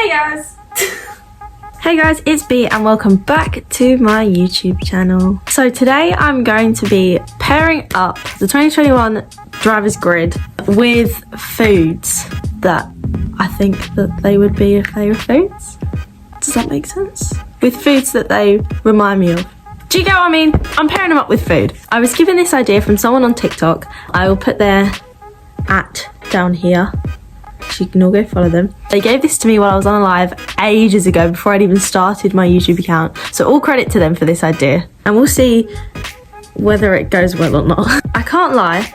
Hey guys! Hey guys, it's B and welcome back to my YouTube channel. So today I'm going to be pairing up the 2021 driver's grid with foods that I think that they would be if they were foods. Does that make sense? With foods that they remind me of. Do you get what I mean? I'm pairing them up with food. I was given this idea from someone on TikTok. I will put their @ down here, so you can all go follow them. They gave this to me while I was on a live ages ago, before I'd even started my YouTube account. So all credit to them for this idea. And we'll see whether it goes well or not. I can't lie,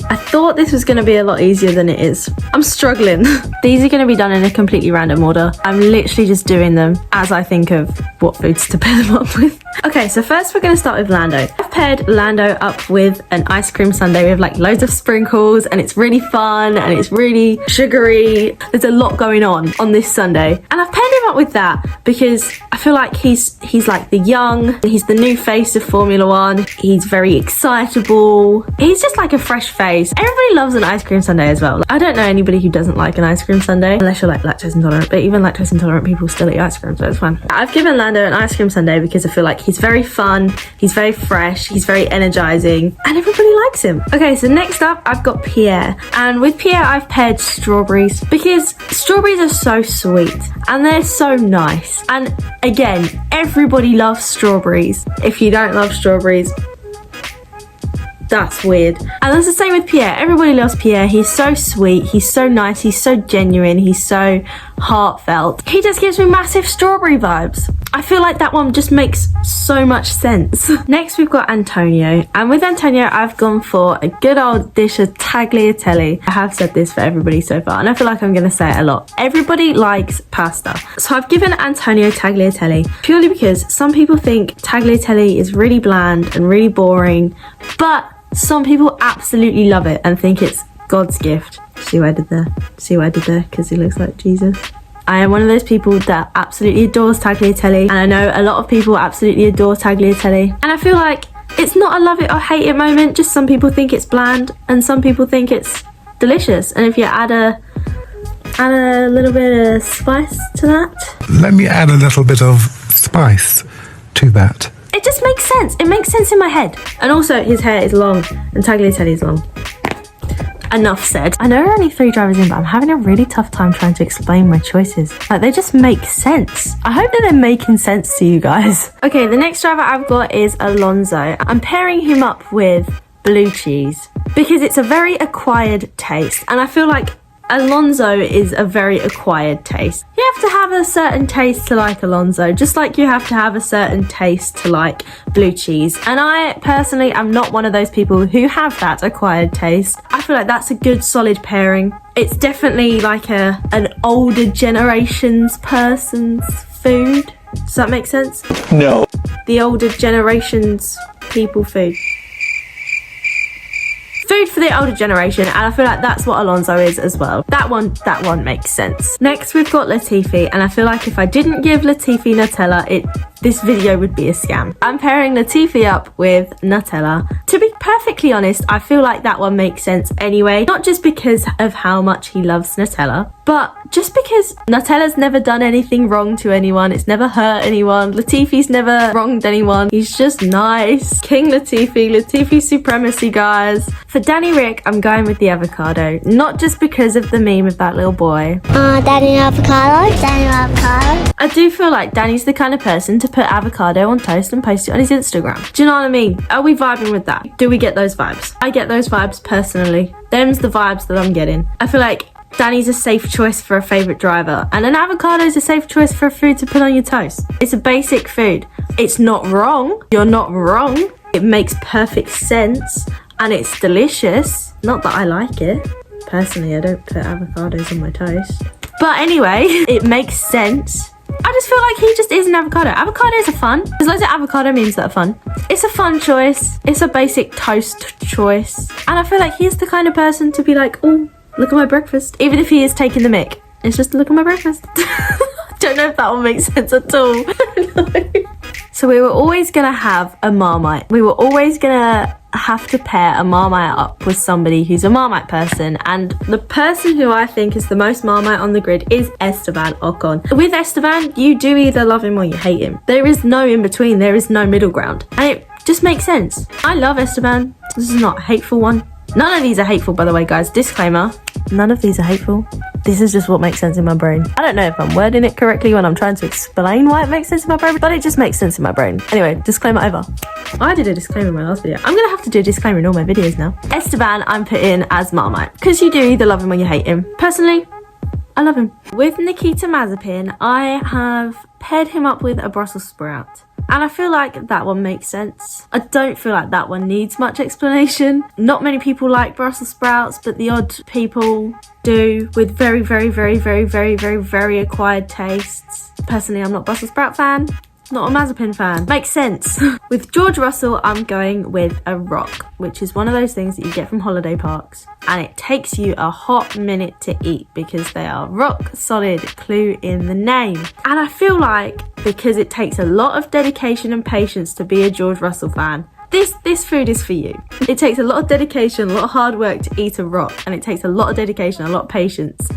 I thought this was going to be a lot easier than it is. I'm struggling. These are going to be done in a completely random order. I'm literally just doing them as I think of what foods to pair them up with. Okay, so first we're going to start with Lando. I've paired Lando up with an ice cream sundae with like loads of sprinkles, and it's really fun and it's really sugary. There's a lot going on this sundae. And I've paired him up with that because I feel like he's like he's the new face of Formula One. He's very excitable. He's just like a fresh face. Everybody loves an ice cream sundae as well. I don't know anybody who doesn't like an ice cream sundae, unless you're like lactose intolerant, but even lactose intolerant people still eat ice cream, so it's fine. I've given Lando an ice cream sundae because I feel like he's very fun, he's very fresh, he's very energizing, and everybody likes him. Okay, so next up I've got Pierre, and with Pierre I've paired strawberries because strawberries are so sweet and they're so nice. And again, everybody loves strawberries. If you don't love strawberries, that's weird. And that's the same with Pierre. Everybody loves Pierre. He's so sweet, he's so nice, he's so genuine, he's so heartfelt. He just gives me massive strawberry vibes. I feel like that one just makes so much sense. Next we've got Antonio, and with Antonio I've gone for a good old dish of tagliatelle. I have said this for everybody so far, and I feel like I'm going to say it a lot. Everybody likes pasta, so I've given Antonio tagliatelle purely because some people think tagliatelle is really bland and really boring, but some people absolutely love it and think it's God's gift. See what I did there? See what I did there? Because he looks like Jesus. I am one of those people that absolutely adores tagliatelle, and I know a lot of people absolutely adore tagliatelle, and I feel like it's not a love it or hate it moment. Just some people think it's bland and some people think it's delicious, and if you add a little bit of spice to that. Let me add a little bit of spice to that. It just makes sense. It makes sense in my head. And also his hair is long and tagliatelle is long. Enough said. I know there are only 3 drivers in, but I'm having a really tough time trying to explain my choices. Like, they just make sense. I hope that they're making sense to you guys. Okay, the next driver I've got is Alonso. I'm pairing him up with blue cheese because it's a very acquired taste, and I feel like Alonso is a very acquired taste. You have to have a certain taste to like Alonso, just like you have to have a certain taste to like blue cheese. And I personally am not one of those people who have that acquired taste. I feel like that's a good solid pairing. It's definitely like an older generation's person's food. Does that make sense? No. The older generation's people food. Food for the older generation, and I feel like that's what Alonso is as well. That one makes sense. Next we've got Latifi, and I feel like if I didn't give Latifi Nutella, this video would be a scam. I'm pairing Latifi up with Nutella. To be perfectly honest, I feel like that one makes sense anyway. Not just because of how much he loves Nutella, but just because Nutella's never done anything wrong to anyone. It's never hurt anyone. Latifi's never wronged anyone. He's just nice. King Latifi supremacy, guys. For Danny Rick, I'm going with the avocado. Not just because of the meme of that little boy. Danny avocado. I do feel like Danny's the kind of person to put avocado on toast and post it on his Instagram. Do you know what I mean? Are we vibing with that? Do we get those vibes? I get those vibes personally. Them's the vibes that I'm getting. I feel like Danny's a safe choice for a favourite driver, and an avocado is a safe choice for a food to put on your toast. It's a basic food. It's not wrong. You're not wrong. It makes perfect sense, and it's delicious. Not that I like it. Personally, I don't put avocados on my toast. But anyway, it makes sense. I just feel like he just is an avocado. Avocados are fun. There's loads of avocado memes that are fun. It's a fun choice. It's a basic toast choice. And I feel like he's the kind of person to be like, oh, look at my breakfast. Even if he is taking the mick. It's just look at my breakfast. Don't know if that one makes sense at all. No. So we were always going to have a Marmite. We were always going to have to pair a Marmite up with somebody who's a Marmite person, and the person who I think is the most Marmite on the grid is Esteban Ocon. With Esteban, you do either love him or you hate him. There is no in between, there is no middle ground, and it just makes sense. I love Esteban. This is not a hateful one. None of these are hateful, by the way, guys. Disclaimer, none of these are hateful. This is just what makes sense in my brain. I don't know if I'm wording it correctly when I'm trying to explain why it makes sense in my brain, but it just makes sense in my brain. Anyway, disclaimer over. I did a disclaimer in my last video. I'm gonna have to do a disclaimer in all my videos now. Esteban, I'm putting as Marmite, because you do either love him or you hate him. Personally, I love him. With Nikita Mazepin, I have paired him up with a Brussels sprout. And I feel like that one makes sense. I don't feel like that one needs much explanation. Not many people like Brussels sprouts, but the odd people do, with very, very, very, very, very, very, very acquired tastes. Personally, I'm not a Brussels sprout fan. Not a Mazepin fan. Makes sense. With George Russell, I'm going with a rock, which is one of those things that you get from holiday parks, and it takes you a hot minute to eat because they are rock solid, clue in the name. And I feel like because it takes a lot of dedication and patience to be a George Russell fan, this food is for you. It takes a lot of dedication, a lot of hard work to eat a rock, and it takes a lot of dedication, a lot of patience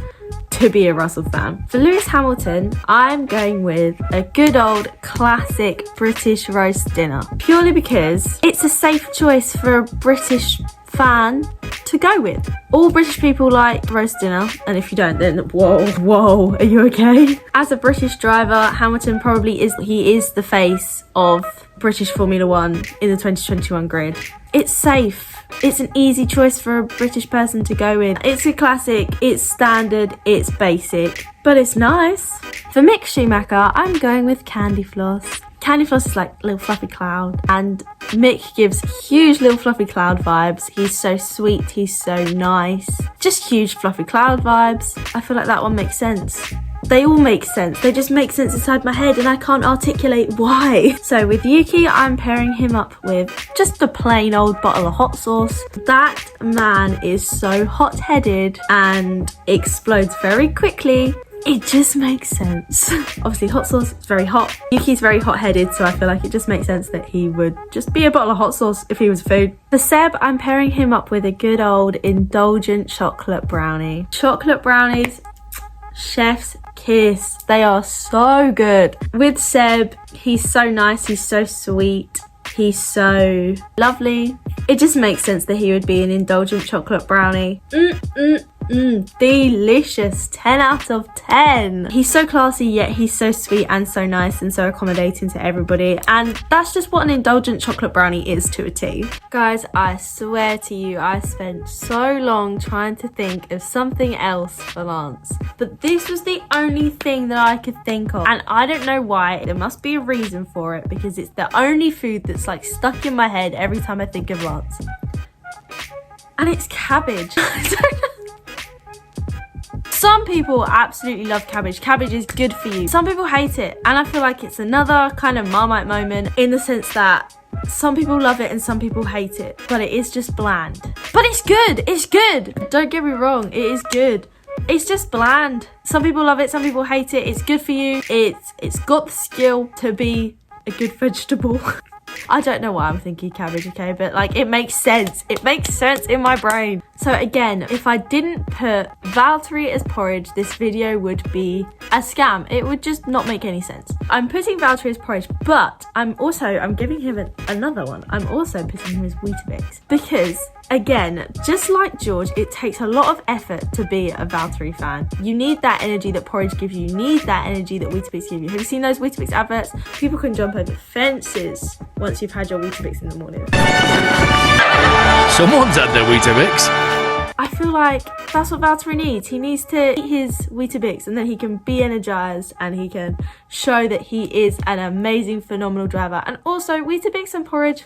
to be a Russell fan. For Lewis Hamilton, I'm going with a good old classic British roast dinner, purely because it's a safe choice for a British fan to go with. All British people like roast dinner, and if you don't, then whoa, are you okay? As a British driver, Hamilton probably is the face of British Formula 1 in the 2021 grid. It's safe. It's an easy choice for a British person to go with. It's a classic, it's standard, it's basic, but it's nice. For Mick Schumacher, I'm going with Candy Floss. Candy Floss is like a little fluffy cloud, and Mick gives huge little fluffy cloud vibes. He's so sweet, he's so nice. Just huge fluffy cloud vibes. I feel like that one makes sense. They all make sense. They just make sense inside my head and I can't articulate why. So with Yuki, I'm pairing him up with just a plain old bottle of hot sauce. That man is so hot-headed and explodes very quickly. It just makes sense. Obviously, hot sauce is very hot. Yuki's very hot-headed, so I feel like it just makes sense that he would just be a bottle of hot sauce if he was food. For Seb, I'm pairing him up with a good old indulgent chocolate brownie. Chocolate brownies, chef's kiss. They are so good. With Seb, he's so nice, he's so sweet, he's so lovely. It just makes sense that he would be an indulgent chocolate brownie. Delicious. 10 out of 10. He's so classy, yet he's so sweet and so nice and so accommodating to everybody, and that's just what an indulgent chocolate brownie is to a T. Guys, I swear to you, I spent so long trying to think of something else for Lance, but this was the only thing that I could think of, and I don't know why. There must be a reason for it, because it's the only food that's like stuck in my head every time I think of Lance, and it's cabbage. Some people absolutely love cabbage. Cabbage is good for you. Some people hate it. And I feel like it's another kind of Marmite moment, in the sense that some people love it and some people hate it. But it is just bland. But it's good. It's good. Don't get me wrong. It is good. It's just bland. Some people love it. Some people hate it. It's good for you. It's got the skill to be a good vegetable. I don't know why I'm thinking cabbage, okay? But like, it makes sense. It makes sense in my brain. So again, if I didn't put Valtteri as Porridge, this video would be a scam. It would just not make any sense. I'm putting Valtteri as Porridge, but I'm giving him another one. I'm also putting him as Weetabix, because again, just like George, it takes a lot of effort to be a Valtteri fan. You need that energy that Porridge gives you. You need that energy that Weetabix give you. Have you seen those Weetabix adverts? People can jump over fences once you've had your Weetabix in the morning. Someone's had their Weetabix. I feel like that's what Valtteri needs. He needs to eat his Weetabix, and then he can be energized and he can show that he is an amazing, phenomenal driver. And also, Weetabix and Porridge,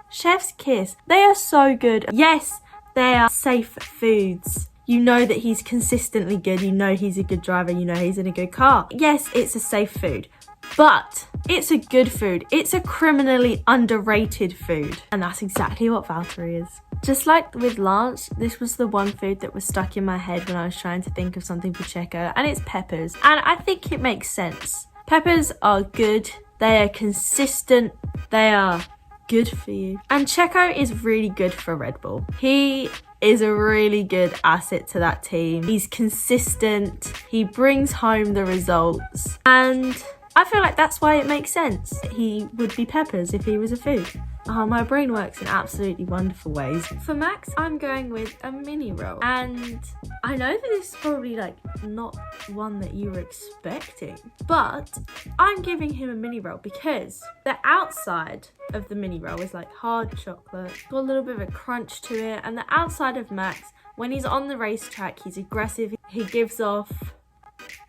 chef's kiss. They are so good. Yes, they are safe foods. You know that he's consistently good. You know he's a good driver. You know he's in a good car. Yes, it's a safe food, but it's a good food. It's a criminally underrated food. And that's exactly what Valtteri is. Just like with Lance, this was the one food that was stuck in my head when I was trying to think of something for Checo, and it's peppers. And I think it makes sense. Peppers are good. They are consistent. They are good for you. And Checo is really good for Red Bull. He is a really good asset to that team. He's consistent. He brings home the results. And I feel like that's why it makes sense. He would be peppers if he was a food. Oh, my brain works in absolutely wonderful ways. For Max, I'm going with a mini roll. And I know that this is probably like not one that you were expecting, but I'm giving him a mini roll because the outside of the mini roll is like hard chocolate, got a little bit of a crunch to it. And the outside of Max, when he's on the racetrack, he's aggressive. He gives off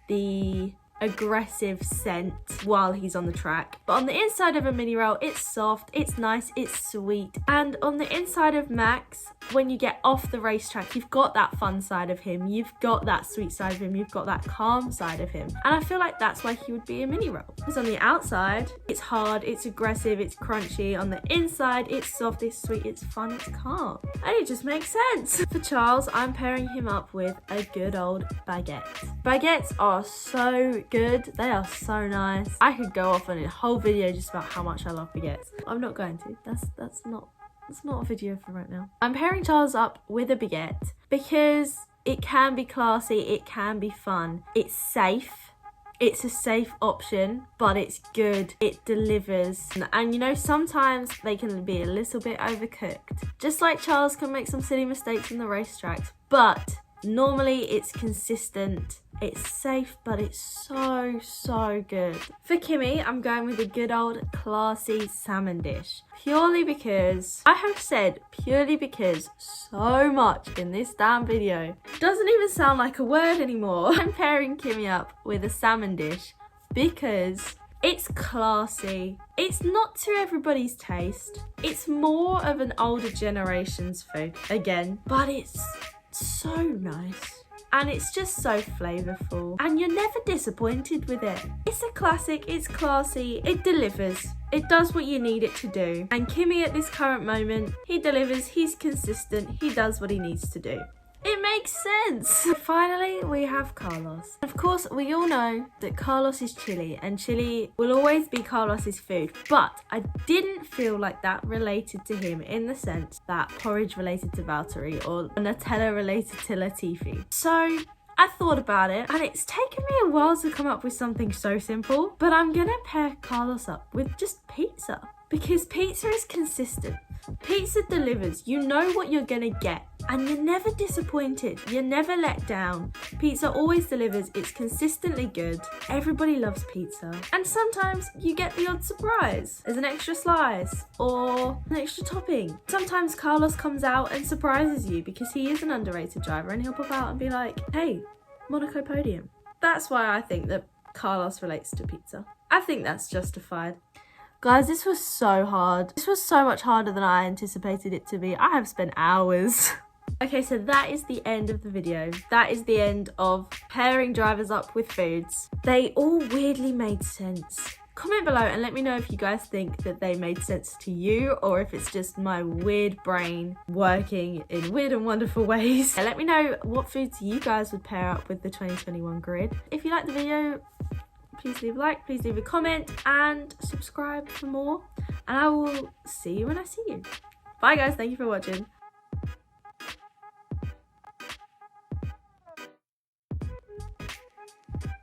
the aggressive scent while he's on the track. But on the inside of a mini roll, it's soft, it's nice, it's sweet. And on the inside of Max, when you get off the racetrack, you've got that fun side of him, you've got that sweet side of him, you've got that calm side of him. And I feel like that's why he would be a mini roll. Because on the outside, it's hard, it's aggressive, it's crunchy. On the inside, it's soft, it's sweet, it's fun, it's calm. And it just makes sense. For Charles, I'm pairing him up with a good old baguette. Baguettes are so good. They are so nice. I could go off on a whole video just about how much I love baguettes. I'm not going to. That's not a video for right now. I'm pairing Charles up with a baguette because it can be classy, it can be fun, it's safe. It's a safe option, but it's good. It delivers. And you know, sometimes they can be a little bit overcooked. Just like Charles can make some silly mistakes in the racetracks, but normally it's consistent. It's safe, but it's so good. For Kimi, I'm going with a good old classy salmon dish. Purely because so much in this damn video doesn't even sound like a word anymore. I'm pairing Kimi up with a salmon dish because it's classy. It's not to everybody's taste. It's more of an older generation's food again, but it's so nice. And it's just so flavourful. And you're never disappointed with it. It's a classic, it's classy, it delivers. It does what you need it to do. And Kimi at this current moment, he delivers, he's consistent, he does what he needs to do. It makes sense. Finally, we have Carlos. Of course, we all know that Carlos is chili and chili will always be Carlos's food. But I didn't feel like that related to him in the sense that porridge related to Valtteri or Nutella related to Latifi. So I thought about it and it's taken me a while to come up with something so simple. But I'm gonna pair Carlos up with just pizza because pizza is consistent. Pizza delivers. You know what you're gonna get and you're never disappointed. You're never let down. Pizza always delivers. It's consistently good. Everybody loves pizza. And sometimes you get the odd surprise as an extra slice or an extra topping. Sometimes Carlos comes out and surprises you because he is an underrated driver and he'll pop out and be like, hey, Monaco podium. That's why I think that Carlos relates to pizza. I think that's justified. Guys, this was so hard. This was so much harder than I anticipated it to be. I have spent hours. Okay, so that is the end of the video. That is the end of pairing drivers up with foods. They all weirdly made sense. Comment below and let me know if you guys think that they made sense to you or if it's just my weird brain working in weird and wonderful ways. And let me know what foods you guys would pair up with the 2021 grid. If you liked the video, please leave a like, please leave a comment and subscribe for more. And I will see you when I see you. Bye guys, thank you for watching.